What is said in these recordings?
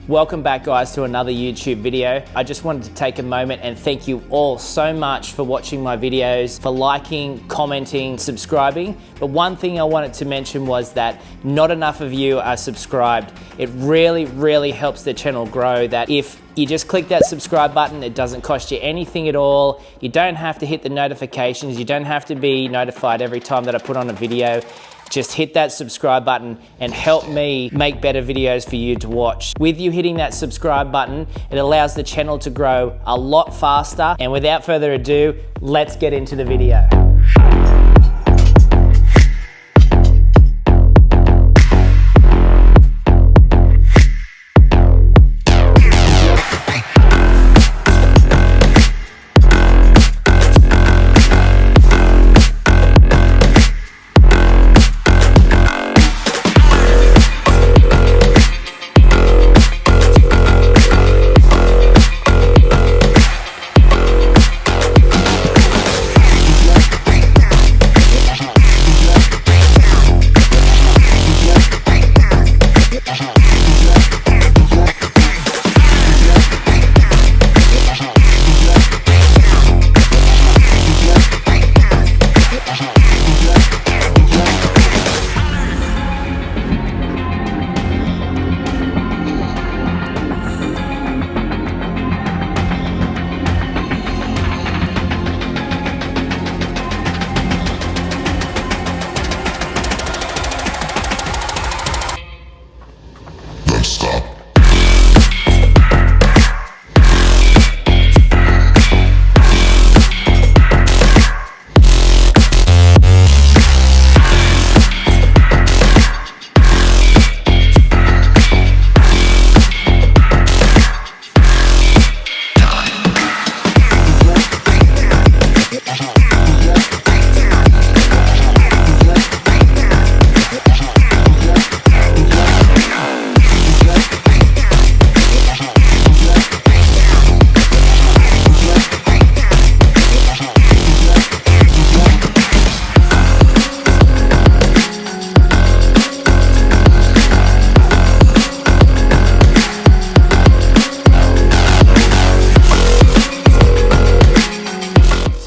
Welcome back, guys, to another YouTube video. I just wanted to take a moment and thank you all so much for watching my videos, for liking, commenting, subscribing. But one thing I wanted to mention was that not enough of you are subscribed. It really helps the channel grow. That if you just click that subscribe button, it doesn't cost you anything at all. You don't have to hit the notifications. You don't have to be notified every time that I put on a video. Just hit that subscribe button and help me make better videos for you to watch. With you hitting that subscribe button, it allows the channel to grow a lot faster. And without further ado, let's get into the video.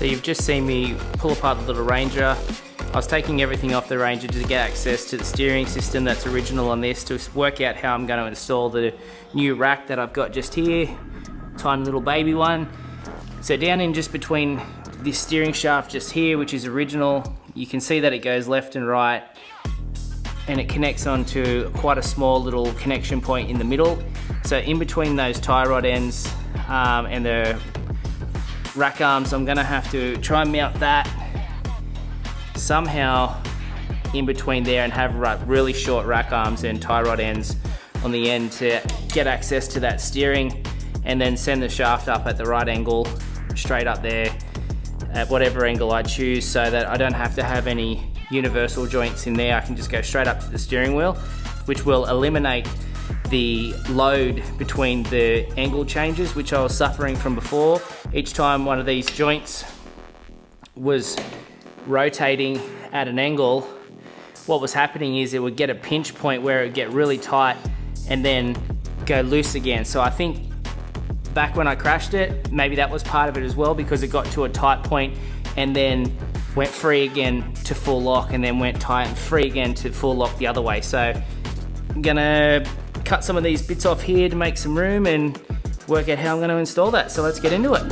You've just seen me pull apart the little Ranger. I was taking everything off the Ranger to get access to the steering system that's original on this, to work out how I'm going to install the new rack that I've got just here. Tiny little baby one. So down in just between this steering shaft just here, which is original, you can see that it goes left and right, and it connects onto quite a small little connection point in the middle. So in between those tie rod ends and the rack arms, I'm gonna have to try and mount that somehow in between there and have really short rack arms and tie rod ends on the end to get access to that steering, and then send the shaft up at the right angle, straight up there at whatever angle I choose, so that I don't have to have any universal joints in there. I can just go straight up to the steering wheel, which will eliminate the load between the angle changes, which I was suffering from before. Each time one of these joints was rotating at an angle, what was happening is it would get a pinch point where it would get really tight and then go loose again. So I think back when I crashed it, maybe that was part of it as well, because it got to a tight point and then went free again to full lock, and then went tight and free again to full lock the other way. So I'm gonna cut some of these bits off here to make some room and work out how I'm going to install that. So let's get into it.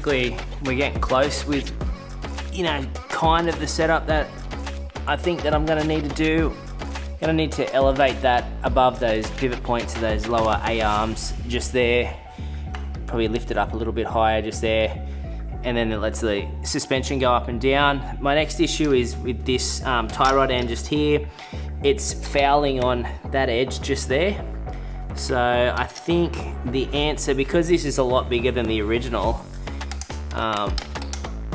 basically we're getting close with, you know, kind of the setup that I think that I'm gonna need to do. Gonna need to elevate that above those pivot points of those lower A arms just there. Probably lift it up a little bit higher just there. And then it lets the suspension go up and down. My next issue is with this tie rod end just here. It's fouling on that edge just there. So I think the answer, because this is a lot bigger than the original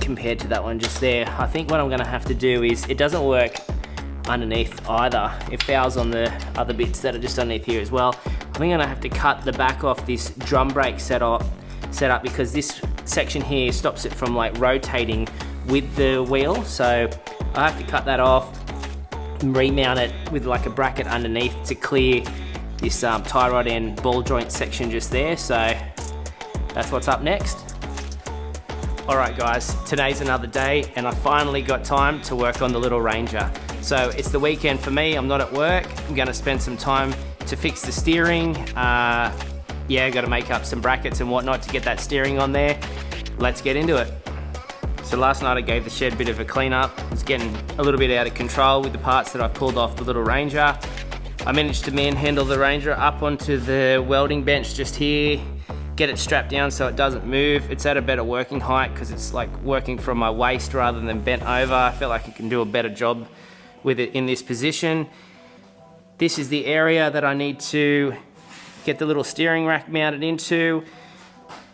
compared to that one just there, I think what I'm gonna have to do is, it doesn't work underneath either. It fouls on the other bits that are just underneath here as well. I think I'm gonna have to cut the back off this drum brake setup because this section here stops it from like rotating with the wheel. So I have to cut that off and remount it with like a bracket underneath to clear this tie rod end ball joint section just there. So that's what's up next. All right guys, today's another day and I finally got time to work on the little Ranger. So it's the weekend for me, I'm not at work. I'm gonna spend some time to fix the steering. Yeah, gotta make up some brackets and whatnot to get that steering on there. Let's get into it. So last night I gave the shed a bit of a clean up. It's getting a little bit out of control with the parts that I've pulled off the little Ranger. I managed to manhandle the Ranger up onto the welding bench just here, get it strapped down so it doesn't move. It's at a better working height because it's like working from my waist rather than bent over. I feel like I can do a better job with it in this position. This is the area that I need to get the little steering rack mounted into.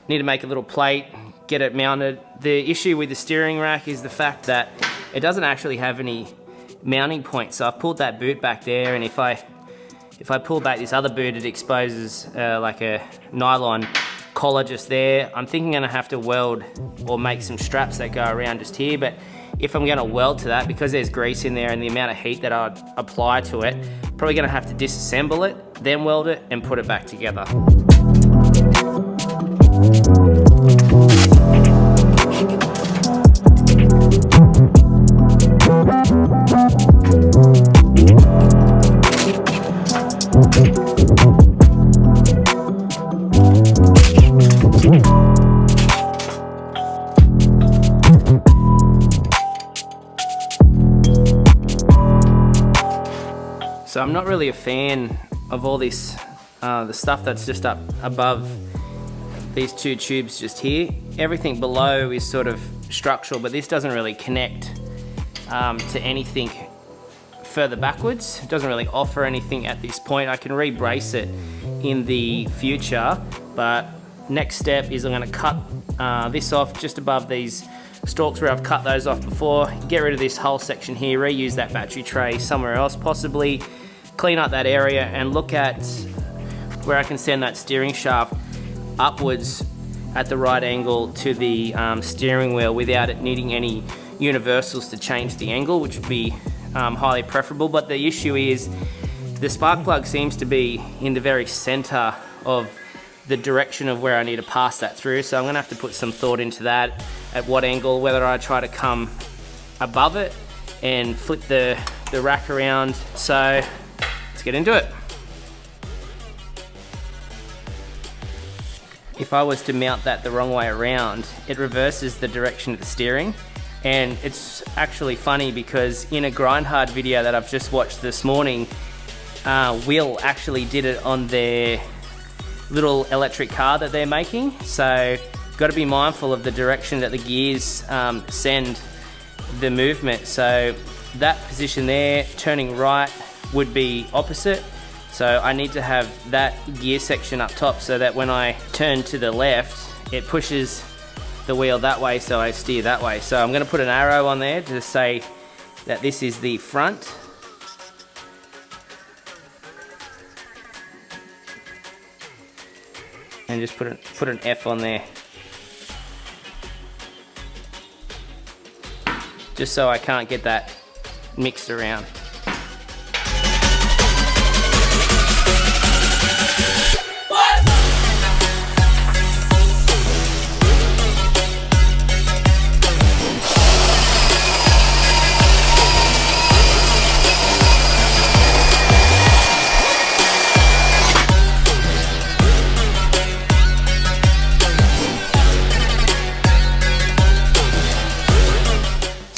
Need to make a little plate, get it mounted. The issue with the steering rack is the fact that it doesn't actually have any mounting points. So I've pulled that boot back there, and if I pull back this other boot, it exposes like a nylon collar just there. I'm thinking I'm gonna have to weld or make some straps that go around just here, but if I'm gonna weld to that, because there's grease in there and the amount of heat that I'd apply to it, probably gonna have to disassemble it, then weld it and put it back together. So I'm not really a fan of all this, the stuff that's just up above these two tubes just here. Everything below is sort of structural, but this doesn't really connect to anything further backwards. It doesn't really offer anything at this point. I can re-brace it in the future, but next step is I'm gonna cut this off just above these stalks where I've cut those off before, get rid of this whole section here, reuse that battery tray somewhere else possibly, clean up that area and look at where I can send that steering shaft upwards at the right angle to the steering wheel without it needing any universals to change the angle, which would be highly preferable. But the issue is the spark plug seems to be in the very center of the direction of where I need to pass that through. So I'm gonna have to put some thought into that, at what angle, whether I try to come above it and flip the rack around. So let's get into it. If I was to mount that the wrong way around, it reverses the direction of the steering. And it's actually funny because in a grind hard video that I've just watched this morning, Will actually did it on their little electric car that they're making. So got to be mindful of the direction that the gears send the movement. So that position there, turning right, would be opposite. So I need to have that gear section up top so that when I turn to the left, it pushes the wheel that way, so I steer that way. So I'm gonna put an arrow on there to say that this is the front. And just put an F on there. Just so I can't get that mixed around.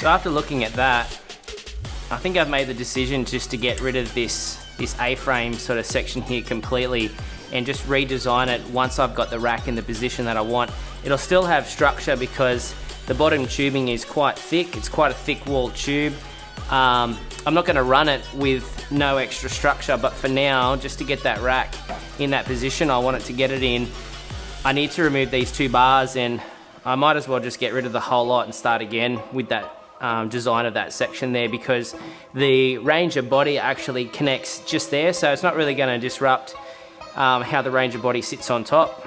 So after looking at that, I think I've made the decision just to get rid of this A-frame sort of section here completely and just redesign it once I've got the rack in the position that I want. It'll still have structure because the bottom tubing is quite thick. It's quite a thick walled tube. I'm not going to run it with no extra structure, but for now, just to get that rack in that position I want it to get it in, I need to remove these 2 bars, and I might as well just get rid of the whole lot and start again with that design of that section there, because the Ranger body actually connects just there, so it's not really going to disrupt how the Ranger body sits on top.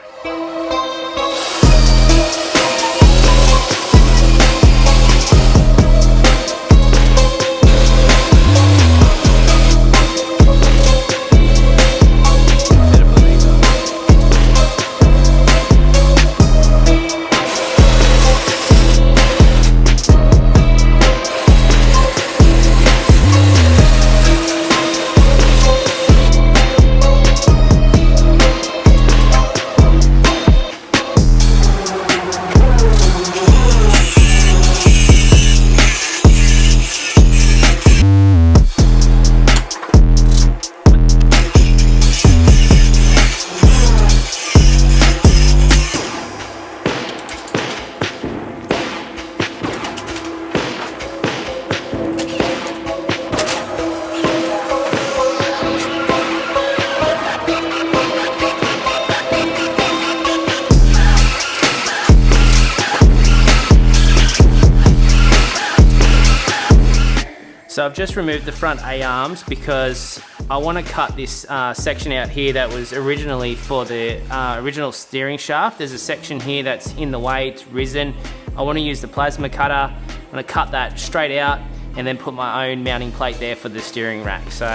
So I've just removed the front A-arms because I want to cut this section out here that was originally for the original steering shaft. There's a section here that's in the way, it's risen. I want to use the plasma cutter. I'm going to cut that straight out and then put my own mounting plate there for the steering rack. So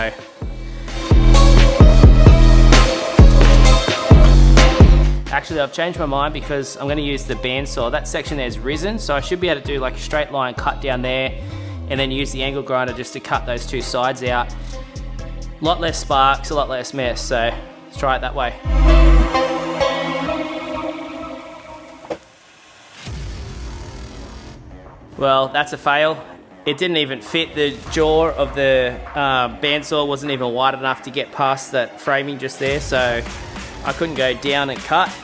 actually I've changed my mind because I'm going to use the bandsaw. That section there's risen, so I should be able to do like a straight line cut down there and then use the angle grinder just to cut those 2 sides out. A lot less sparks, a lot less mess, so let's try it that way. Well, that's a fail. It didn't even fit. The jaw of the bandsaw wasn't even wide enough to get past that framing just there, so I couldn't go down and cut.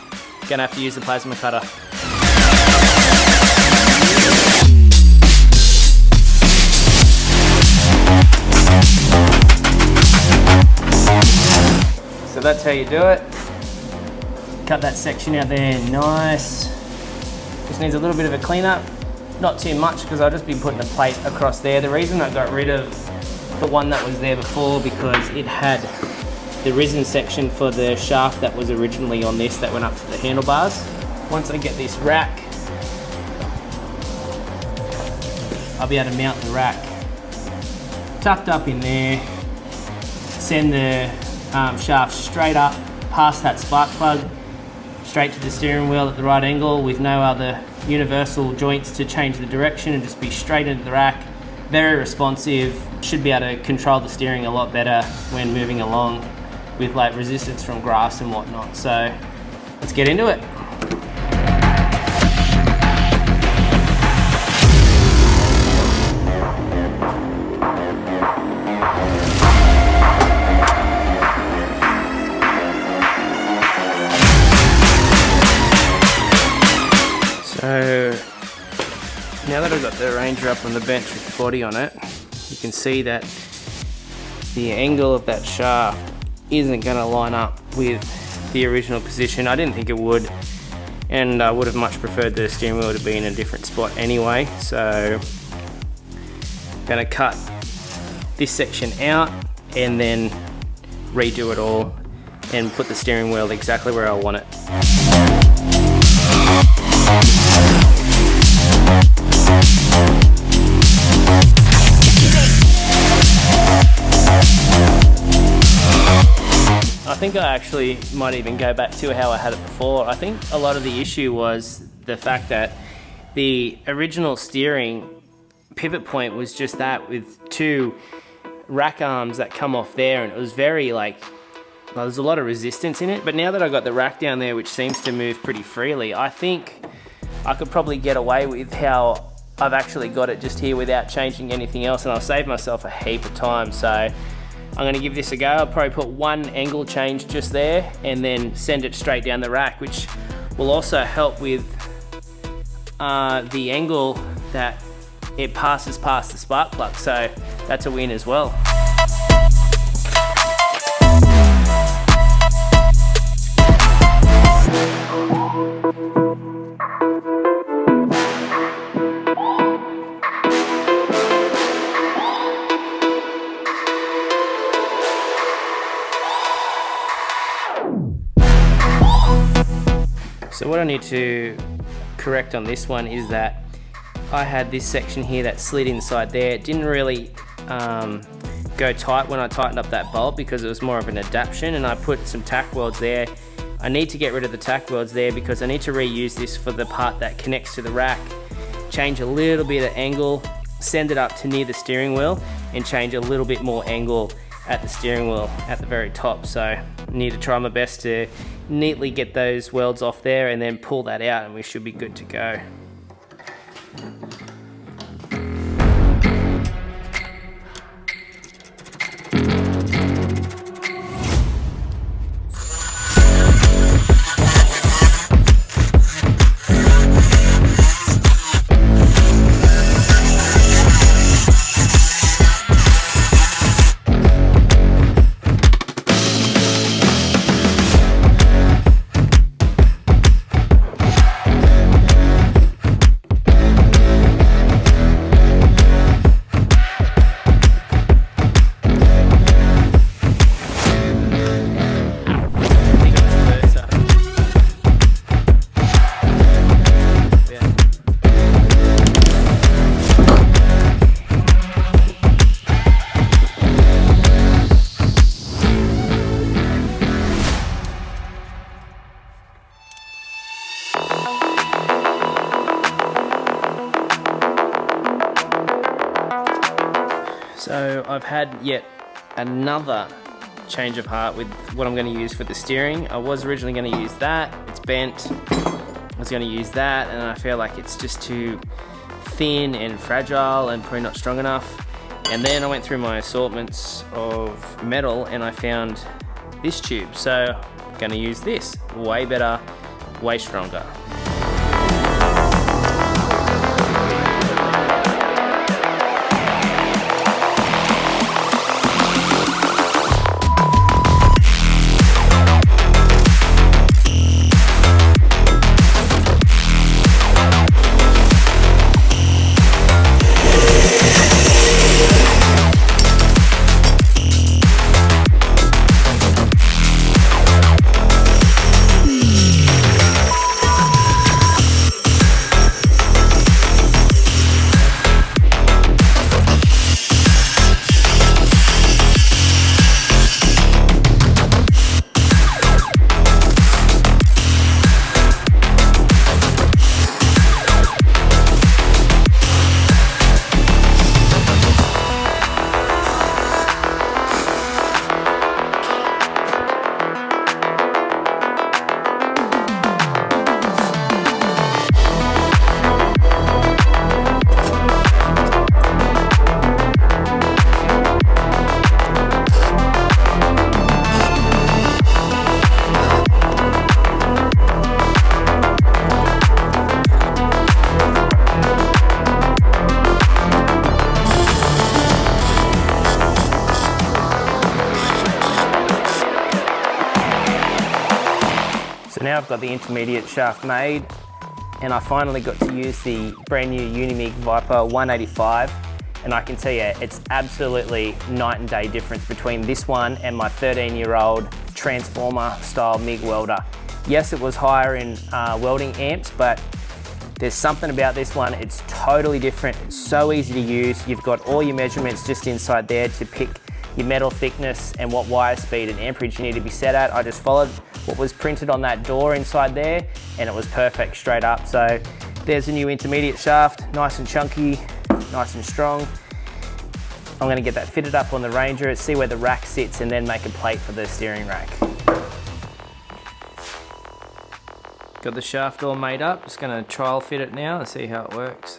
Gonna have to use the plasma cutter. So that's how you do it. Cut that section out there, nice. Just needs a little bit of a cleanup. Not too much because I'll just be putting a plate across there. The reason I got rid of the one that was there before because it had the risen section for the shaft that was originally on this that went up to the handlebars. Once I get this rack, I'll be able to mount the rack tucked up in there, send the shaft straight up past that spark plug, straight to the steering wheel at the right angle with no other universal joints to change the direction, and just be straight into the rack. Very responsive, should be able to control the steering a lot better when moving along with like resistance from grass and whatnot. So let's get into it. So now that I've got the Ranger up on the bench with the body on it, you can see that the angle of that shaft isn't going to line up with the original position. I didn't think it would, and I would have much preferred the steering wheel to be in a different spot anyway. So I'm going to cut this section out and then redo it all and put the steering wheel exactly where I want it. I think I actually might even go back to how I had it before. I think a lot of the issue was the fact that the original steering pivot point was just that with 2 rack arms that come off there, and it was very like, well, there's a lot of resistance in it. But now that I got the rack down there, which seems to move pretty freely, I think I could probably get away with how I've actually got it just here without changing anything else, and I'll save myself a heap of time. So I'm gonna give this a go. I'll probably put one angle change just there and then send it straight down the rack, which will also help with the angle that it passes past the spark plug. So that's a win as well. So what I need to correct on this one is that I had this section here that slid inside there. It didn't really go tight when I tightened up that bolt because it was more of an adaptation, and I put some tack welds there. I need to get rid of the tack welds there because I need to reuse this for the part that connects to the rack. Change a little bit of angle, send it up to near the steering wheel, and change a little bit more angle at the steering wheel at the very top. So I need to try my best to neatly get those welds off there and then pull that out, and we should be good to go. So I've had yet another change of heart with what I'm going to use for the steering. I was originally going to use that, it's bent. I was going to use that, and I feel like it's just too thin and fragile and probably not strong enough. And then I went through my assortments of metal and I found this tube. So I'm going to use this. Way better, way stronger. Now I've got the intermediate shaft made, and I finally got to use the brand new Unimig Viper 185, and I can tell you it's absolutely night and day difference between this one and my 13-year-old transformer style MIG welder. Yes, it was higher in welding amps, but there's something about this one, it's totally different. It's so easy to use. You've got all your measurements just inside there to pick your metal thickness and what wire speed and amperage you need to be set at. I just followed what was printed on that door inside there, and it was perfect straight up. So there's a new intermediate shaft, nice and chunky, nice and strong. I'm gonna get that fitted up on the Ranger, see where the rack sits, and then make a plate for the steering rack. Got the shaft all made up, just gonna trial fit it now and see how it works.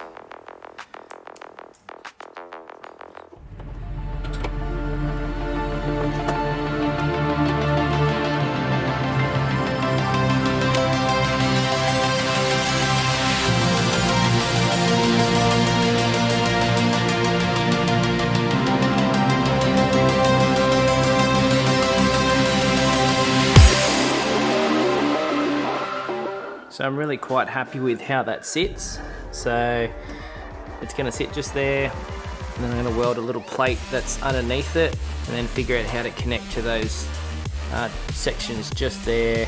So I'm really quite happy with how that sits. So it's going to sit just there, and then I'm going to weld a little plate that's underneath it, and then figure out how to connect to those sections just there,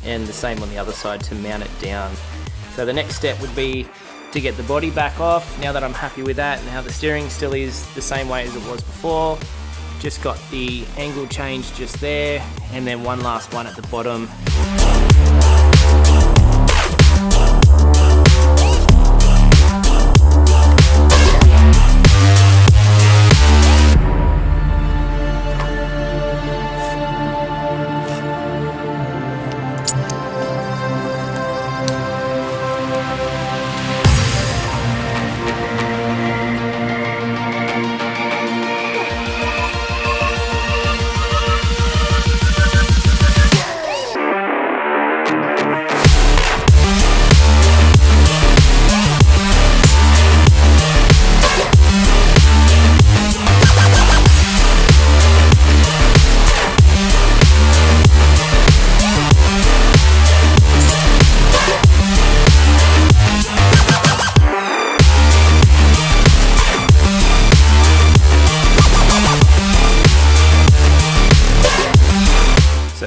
and the same on the other side to mount it down. So the next step would be to get the body back off. Now that I'm happy with that and how the steering still is the same way as it was before, just got the angle change just there, and then one last one at the bottom.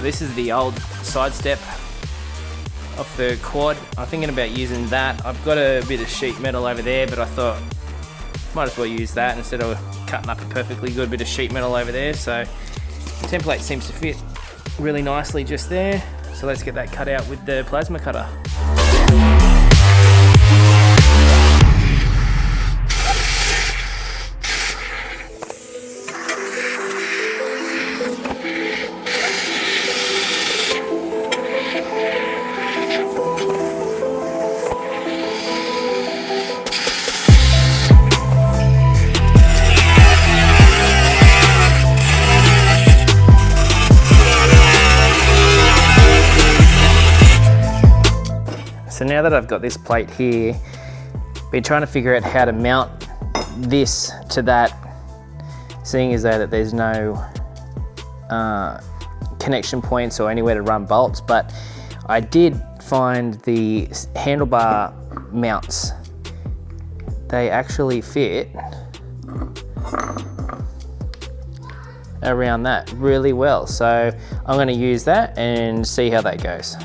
This is the old side step off the quad. I'm thinking about using that. I've got a bit of sheet metal over there, but I thought might as well use that instead of cutting up a perfectly good bit of sheet metal over there. So the template seems to fit really nicely just there. So let's get that cut out with the plasma cutter. So now that I've got this plate here, been trying to figure out how to mount this to that, seeing as though that there's no connection points or anywhere to run bolts, but I did find the handlebar mounts. They actually fit around that really well. So I'm going to use that and see how that goes.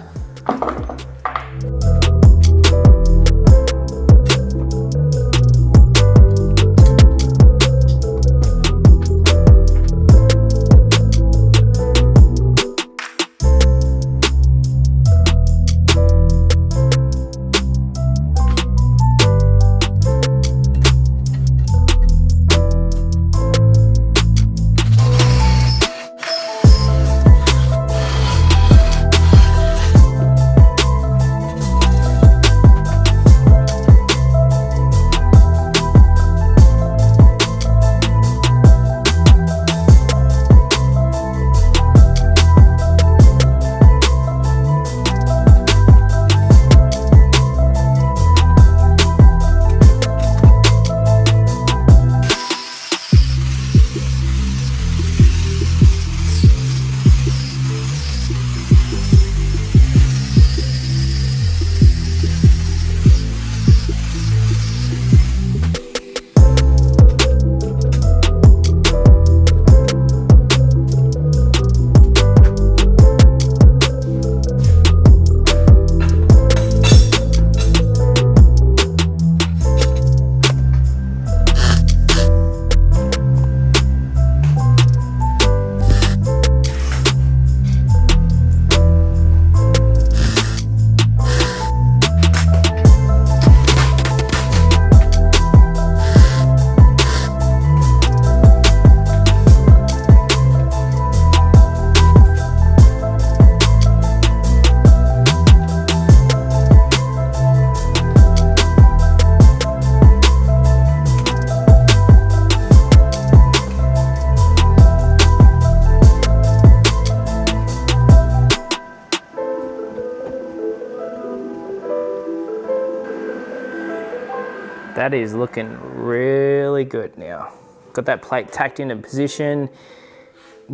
That is looking really good now. Got that plate tacked into position,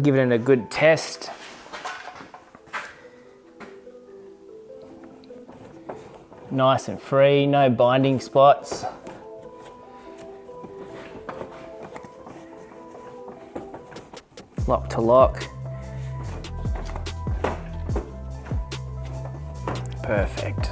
giving it a good nice and free, no binding spots. Lock to lock. Perfect.